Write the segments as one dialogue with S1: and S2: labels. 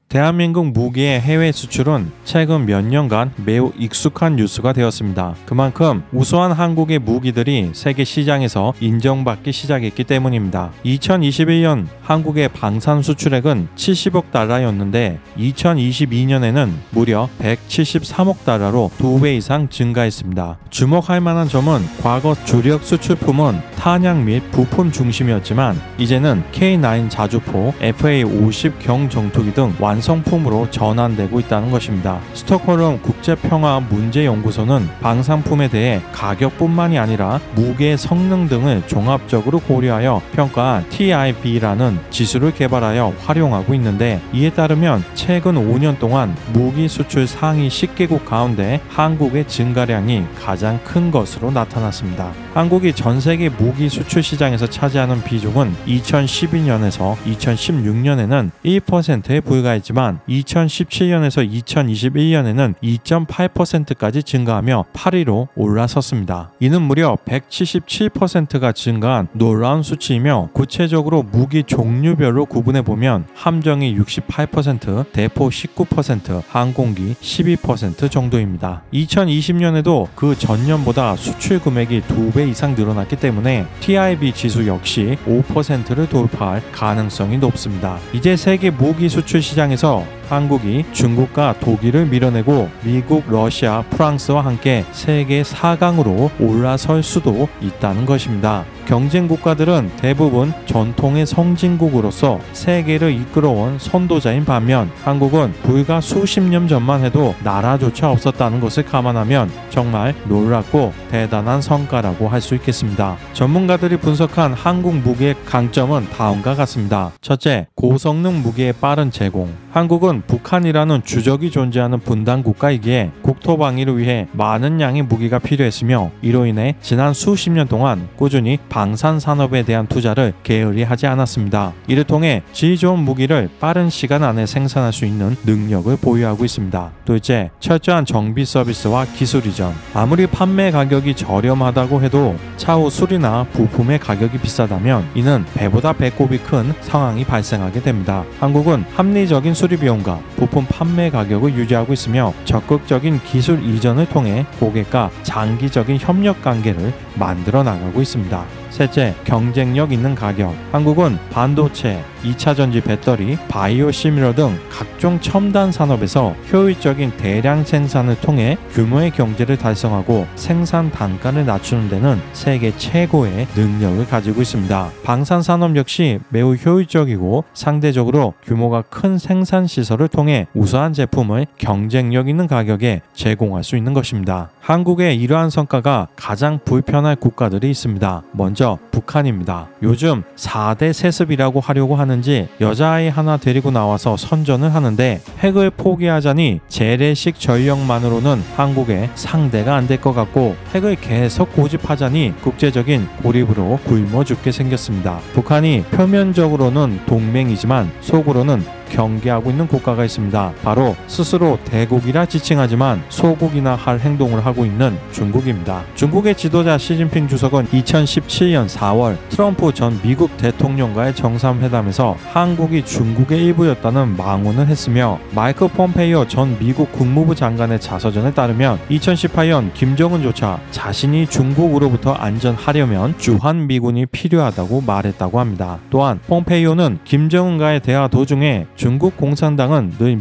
S1: 대한민국 무기의 해외 수출은 최근 몇 년간 매우 익숙한 뉴스가 되었습니다. 그만큼 우수한 한국의 무기들이 세계 시장에서 인정받기 시작했기 때문입니다. 2021년 한국의 방산 수출액은 70억 달러였는데 2022년에는 무려 173억 달러로 2배 이상 증가했습니다. 주목할 만한 점은 과거 주력 수출품은 탄약 및 부품 중심이었지만 이제는 K9 자주포, FA-50 경정투기 등 완성품으로 전환되고 있다는 것입니다. 스톡홀름 국제평화문제연구소는 방산품에 대해 가격뿐만이 아니라 무게의 성능 등을 종합적으로 고려하여 평가한 TIB라는 지수를 개발하여 활용하고 있는데, 이에 따르면 최근 5년 동안 무기 수출 상위 10개국 가운데 한국의 증가량이 가장 큰 것으로 나타났습니다. 한국이 전 세계 무기 수출 시장에서 차지하는 비중은 2012년에서 2016년에는 1%에 불과했지만 2017년에서 2021년에는 2.8%까지 증가하며 8위로 올라섰습니다. 이는 무려 177%가 증가한 놀라운 수치이며, 구체적으로 무기 종류별로 구분해보면 함정이 68%, 대포 19%, 항공기 12% 정도입니다. 2020년에도 그 전년보다 수출 금액이 2배 이상 늘어났기 때문에 TIB 지수 역시 5%를 돌파할 가능성이 높습니다. 이제 세계 무기 수출 시장에서 한국이 중국과 독일을 밀어내고 미국, 러시아, 프랑스와 함께 세계 4강으로 올라설 수도 있다는 것입니다. 경쟁 국가들은 대부분 전통의 성진국으로서 세계를 이끌어온 선도자인 반면, 한국은 불과 수십 년 전만 해도 나라조차 없었다는 것을 감안하면 정말 놀랍고 대단한 성과라고 할 수 있겠습니다. 전문가들이 분석한 한국 무기의 강점은 다음과 같습니다. 첫째, 고성능 무기의 빠른 제공. 한국은 북한이라는 주적이 존재하는 분단 국가이기에 국토 방위를 위해 많은 양의 무기가 필요했으며, 이로 인해 지난 수십 년 동안 꾸준히 방산 산업에 대한 투자를 게을리 하지 않았습니다. 이를 통해 질 좋은 무기를 빠른 시간 안에 생산할 수 있는 능력을 보유하고 있습니다. 둘째, 철저한 정비 서비스와 기술 이전. 아무리 판매 가격이 저렴하다고 해도 차후 수리나 부품의 가격이 비싸다면 이는 배보다 배꼽이 큰 상황이 발생하게 됩니다. 한국은 합리적인 수리 비용과 부품 판매 가격을 유지하고 있으며, 적극적인 기술 이전을 통해 고객과 장기적인 협력 관계를 만들어 나가고 있습니다. 셋째, 경쟁력 있는 가격. 한국은 반도체, 2차전지 배터리, 바이오 시밀러 등 각종 첨단 산업에서 효율적인 대량 생산을 통해 규모의 경제를 달성하고 생산 단가를 낮추는 데는 세계 최고의 능력을 가지고 있습니다. 방산 산업 역시 매우 효율적이고 상대적으로 규모가 큰 생산 시설을 통해 우수한 제품을 경쟁력 있는 가격에 제공할 수 있는 것입니다. 한국의 이러한 성과가 가장 불편할 국가들이 있습니다. 먼저 북한입니다. 요즘 4대 세습이라고 하려고 하는지 여자아이 하나 데리고 나와서 선전을 하는데, 핵을 포기하자니 재래식 전력만으로는 한국의 상대가 안 될 것 같고, 핵을 계속 고집하자니 국제적인 고립으로 굶어 죽게 생겼습니다. 북한이 표면적으로는 동맹이지만 속으로는 경계하고 있는 국가가 있습니다. 바로 스스로 대국이라 지칭하지만 소국이나 할 행동을 하고 있는 중국입니다. 중국의 지도자 시진핑 주석은 2017년 4월 트럼프 전 미국 대통령과의 정상회담에서 한국이 중국의 일부였다는 망언을 했으며, 마이크 폼페이오 전 미국 국무부 장관의 자서전에 따르면 2018년 김정은조차 자신이 중국으로부터 안전하려면 주한미군이 필요하다고 말했다고 합니다. 또한 폼페이오는 김정은과의 대화 도중에 중국 공산당은 늘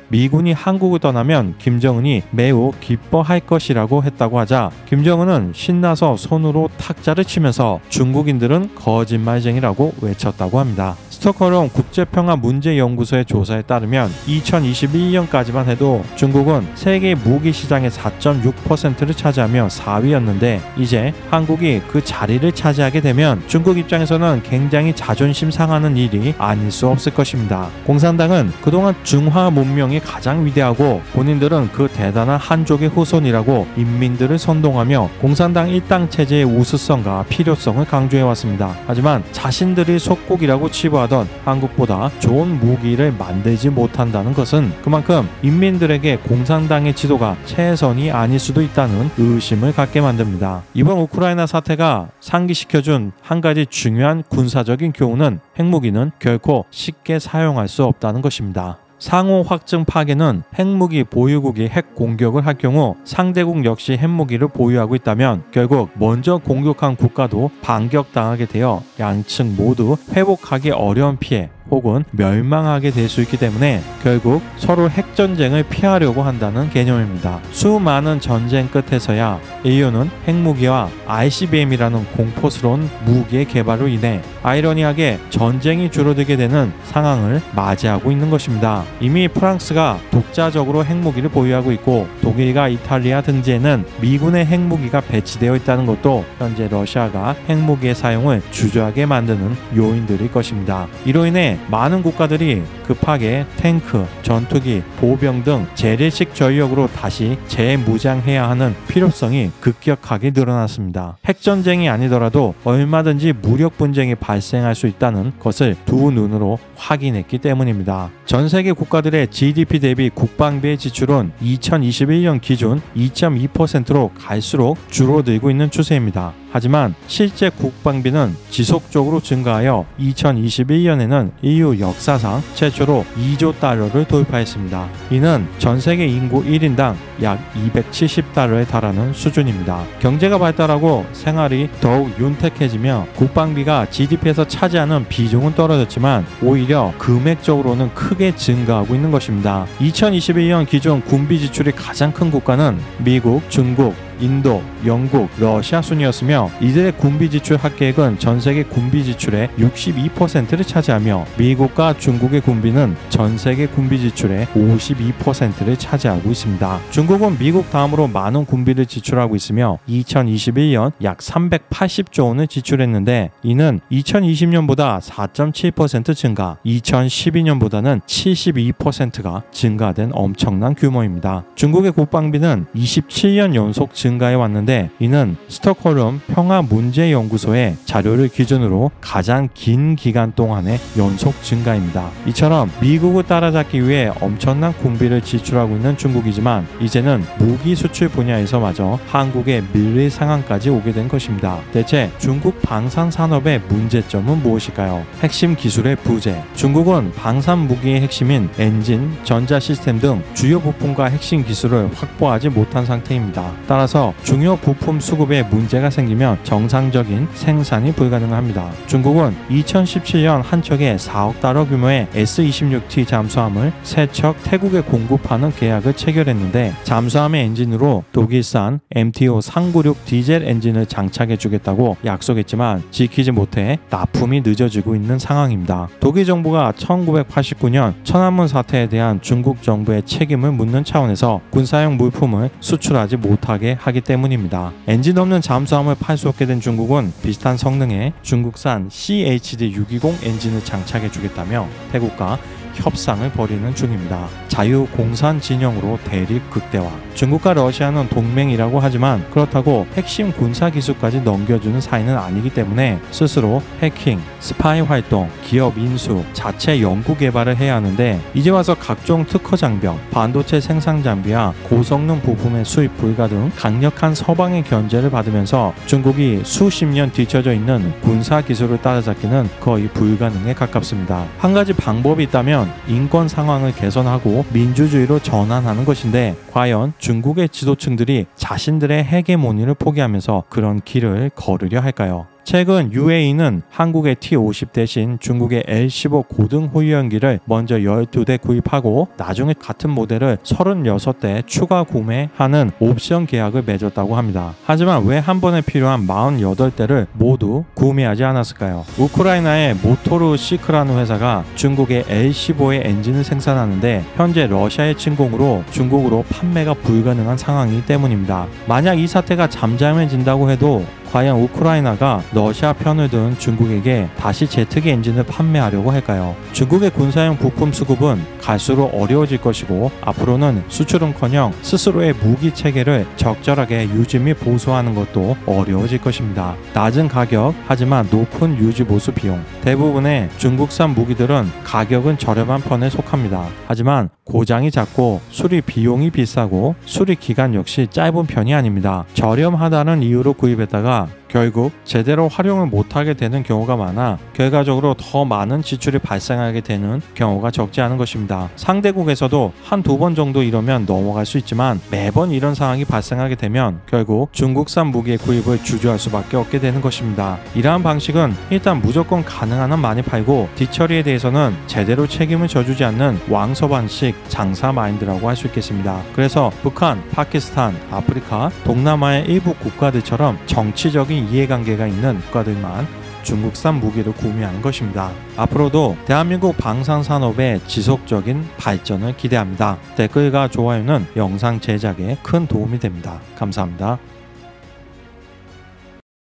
S1: 미군이 한국을 떠나면 김정은이 매우 기뻐할 것이라고 했다고 하자, 김정은은 신나서 손으로 탁자를 치면서 중국인들은 거짓말쟁이라고 외쳤다고 합니다. 스톡홀름 국제평화문제연구소의 조사에 따르면 2021년까지만 해도 중국은 세계 무기 시장의 4.6%를 차지하며 4위였는데, 이제 한국이 그 자리를 차지하게 되면 중국 입장에서는 굉장히 자존심 상하는 일이 아닐 수 없을 것입니다. 공산당은 그동안 중화 문명이 가장 위대하고 본인들은 그 대단한 한족의 후손이라고 인민들을 선동하며 공산당 일당 체제의 우수성과 필요성을 강조해왔습니다. 하지만 자신들이 속국이라고 치부하던 한국보다 좋은 무기를 만들지 못한다는 것은 그만큼 인민들에게 공산당의 지도가 최선이 아닐 수도 있다는 의심을 갖게 만듭니다. 이번 우크라이나 사태가 상기시켜준 한 가지 중요한 군사적인 교훈은 핵무기는 결코 쉽게 사용할 수 없다는 것입니다. 상호 확증 파괴는 핵무기 보유국이 핵 공격을 할 경우 상대국 역시 핵무기를 보유하고 있다면 결국 먼저 공격한 국가도 반격당하게 되어 양측 모두 회복하기 어려운 피해 혹은 멸망하게 될 수 있기 때문에 결국 서로 핵전쟁을 피하려고 한다는 개념입니다. 수많은 전쟁 끝에서야 AU는 핵무기와 ICBM이라는 공포스러운 무기의 개발로 인해 아이러니하게 전쟁이 줄어들게 되는 상황을 맞이하고 있는 것입니다. 이미 프랑스가 독자적으로 핵무기를 보유하고 있고 독일과 이탈리아 등지에는 미군의 핵무기가 배치되어 있다는 것도 현재 러시아가 핵무기의 사용을 주저하게 만드는 요인들일 것입니다. 이로 인해 많은 국가들이 급하게 탱크, 전투기, 보병 등 재래식 전력으로 다시 재무장해야 하는 필요성이 급격하게 늘어났습니다. 핵전쟁이 아니더라도 얼마든지 무력 분쟁이 발생할 수 있다는 것을 두 눈으로 확인했기 때문입니다. 전 세계 국가들의 GDP 대비 국방비의 지출은 2021년 기준 2.2%로 갈수록 줄어들고 있는 추세입니다. 하지만 실제 국방비는 지속적으로 증가하여 2021년에는 EU 역사상 최초로 2조 달러를 돌파했습니다. 이는 전 세계 인구 1인당 약 270달러에 달하는 수준입니다. 경제가 발달하고 생활이 더욱 윤택해지며 국방비가 GDP에서 차지하는 비중은 떨어졌지만 오히려 금액적으로는 크게 증가하고 있는 것입니다. 2021년 기준 군비 지출이 가장 큰 국가는 미국, 중국, 인도, 영국, 러시아 순이었으며 이들의 군비 지출 합계액은 전 세계 군비 지출의 62%를 차지하며 미국과 중국의 군비는 전 세계 군비 지출의 52%를 차지하고 있습니다. 중국은 미국 다음으로 많은 군비를 지출하고 있으며 2021년 약 380조 원을 지출했는데 이는 2020년보다 4.7% 증가, 2012년보다는 72%가 증가된 엄청난 규모입니다. 중국의 국방비는 27년 연속 증가해 왔는데 이는 스톡홀름 평화문제연구소의 자료를 기준으로 가장 긴 기간 동안의 연속 증가입니다. 이처럼 미국을 따라잡기 위해 엄청난 군비를 지출하고 있는 중국이지만 이제는 무기 수출 분야에서마저 한국의 밀릴 상황까지 오게 된 것입니다. 대체 중국 방산 산업의 문제점은 무엇일까요? 핵심 기술의 부재. 중국은 방산 무기의 핵심인 엔진, 전자 시스템 등 주요 부품과 핵심 기술을 확보하지 못한 상태입니다. 따라서 중요 부품 수급에 문제가 생기면 정상적인 생산이 불가능합니다. 중국은 2017년 한 척의 4억 달러 규모의 S-26T 잠수함을 3척 태국에 공급하는 계약을 체결했는데 잠수함의 엔진으로 독일산 MTO 396 디젤 엔진을 장착해주겠다고 약속했지만 지키지 못해 납품이 늦어지고 있는 상황입니다. 독일 정부가 1989년 천안문 사태에 대한 중국 정부의 책임을 묻는 차원에서 군사용 물품을 수출하지 못하게 하기 때문입니다. 엔진 없는 잠수함을 팔 수 없게 된 중국은 비슷한 성능의 중국산 CHD620 엔진을 장착해주겠다며 태국과 협상을 벌이는 중입니다. 자유공산 진영으로 대립 극대화. 중국과 러시아는 동맹이라고 하지만 그렇다고 핵심 군사 기술까지 넘겨주는 사이는 아니기 때문에 스스로 해킹, 스파이 활동, 기업 인수, 자체 연구 개발을 해야 하는데 이제 와서 각종 특허 장벽, 반도체 생산 장비와 고성능 부품의 수입 불가 등 강력한 서방의 견제를 받으면서 중국이 수십 년 뒤처져 있는 군사 기술을 따라잡기는 거의 불가능에 가깝습니다. 한 가지 방법이 있다면 인권 상황을 개선하고 민주주의로 전환하는 것인데 과연 중국의 지도층들이 자신들의 헤게모니를 포기하면서 그런 길을 걸으려 할까요? 최근 UAE는 한국의 T-50 대신 중국의 L-15 고등 호위함기를 먼저 12대 구입하고 나중에 같은 모델을 36대 추가 구매하는 옵션 계약을 맺었다고 합니다. 하지만 왜 한 번에 필요한 48대를 모두 구매하지 않았을까요? 우크라이나의 모토르 시크라는 회사가 중국의 L-15의 엔진을 생산하는데 현재 러시아의 침공으로 중국으로 판매가 불가능한 상황이기 때문입니다. 만약 이 사태가 잠잠해진다고 해도 과연 우크라이나가 러시아 편을 든 중국에게 다시 제트기 엔진을 판매하려고 할까요? 중국의 군사용 부품 수급은 갈수록 어려워질 것이고 앞으로는 수출은커녕 스스로의 무기 체계를 적절하게 유지 및 보수하는 것도 어려워질 것입니다. 낮은 가격 하지만 높은 유지 보수 비용. 대부분의 중국산 무기들은 가격은 저렴한 편에 속합니다. 하지만 고장이 잦고 수리 비용이 비싸고 수리 기간 역시 짧은 편이 아닙니다. 저렴하다는 이유로 구입했다가 결국 제대로 활용을 못하게 되는 경우가 많아 결과적으로 더 많은 지출이 발생하게 되는 경우가 적지 않은 것입니다. 상대국에서도 한두 번 정도 이러면 넘어갈 수 있지만 매번 이런 상황이 발생하게 되면 결국 중국산 무기의 구입을 주저할 수밖에 없게 되는 것입니다. 이러한 방식은 일단 무조건 가능한 한 많이 팔고 뒤처리에 대해서는 제대로 책임을 져주지 않는 왕서반식 장사 마인드라고 할 수 있겠습니다. 그래서 북한, 파키스탄, 아프리카, 동남아의 일부 국가들처럼 정치적인 이해관계가 있는 국가들만 중국산 무기를 구매하는 것입니다. 앞으로도 대한민국 방산산업의 지속적인 발전을 기대합니다. 댓글과 좋아요는 영상 제작에 큰 도움이 됩니다. 감사합니다.